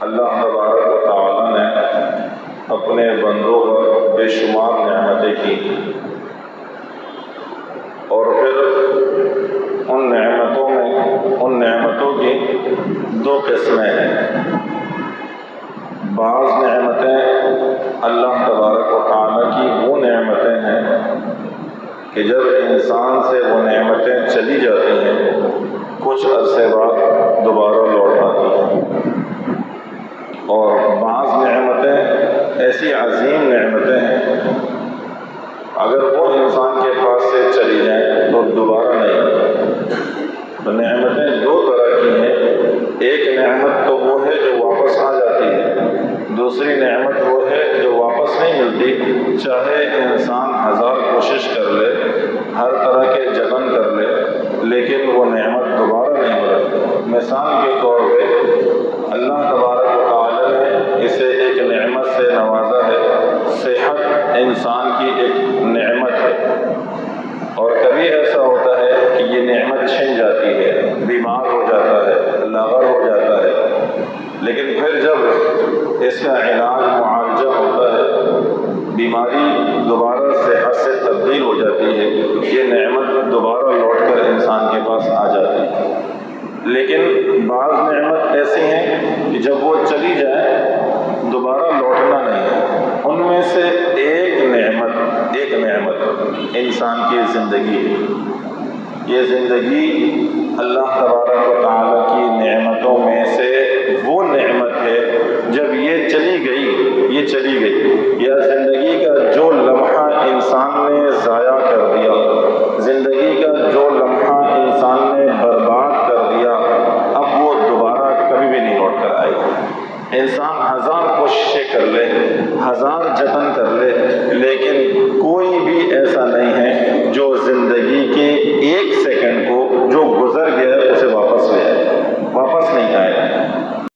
اللہ تبارک و تعالیٰ نے اپنے بندوں پر بے شمار نعمتیں کی، اور پھر ان نعمتوں کی دو قسمیں ہیں۔ بعض نعمتیں اللہ تبارک و تعالیٰ کی وہ نعمتیں ہیں کہ جب انسان سے وہ نعمتیں چلی جاتی ہیں کچھ عرصے بعد دوبارہ لوٹ آتی ہیں، اور بعض نعمتیں ایسی عظیم نعمتیں ہیں اگر وہ انسان کے پاس سے چلی جائیں تو دوبارہ نہیں آتی۔ تو نعمتیں دو طرح کی ہیں، ایک نعمت تو وہ ہے جو واپس آ جاتی ہے، دوسری نعمت وہ ہے جو واپس نہیں ملتی، چاہے انسان ہزار کوشش کر لے، ہر طرح کے جتن کر لے، لیکن وہ نعمت دوبارہ نہیں ملتی۔ مثال کے طور پہ اللہ تبارک و تعالی نے اسے ایک نعمت سے نوازا ہے، صحت انسان کی ایک نعمت ہے، اور کبھی ایسا ہوتا ہے کہ یہ نعمت چھن جاتی ہے، بیمار ہو جاتا ہے، لاغر ہو جاتا ہے، لیکن پھر جب اس کا علاج معالجہ ہوتا ہے، بیماری دوبارہ صحت سے تبدیل ہو جاتی ہے، یہ نعمت دوبارہ لوٹ کر انسان کے پاس آ جاتی ہے۔ لیکن بعض نعمت ایسی ہیں کہ جب وہ چلی جائے دوبارہ لوٹنا نہیں۔ ان میں سے ایک نعمت انسان کی زندگی ہے۔ یہ زندگی اللہ تبارک و تعالیٰ کی نعمتوں میں سے وہ نعمت ہے، جب یہ چلی گئی یا زندگی کا جو لمحہ انسان نے ضائع کر دیا، زندگی کا جو لمحہ انسان نے برباد کر دیا، اب وہ دوبارہ کبھی بھی نہیں لوٹ کر آئے گا۔ انسان ہزار کوششیں کر لے، ہزار جتن کر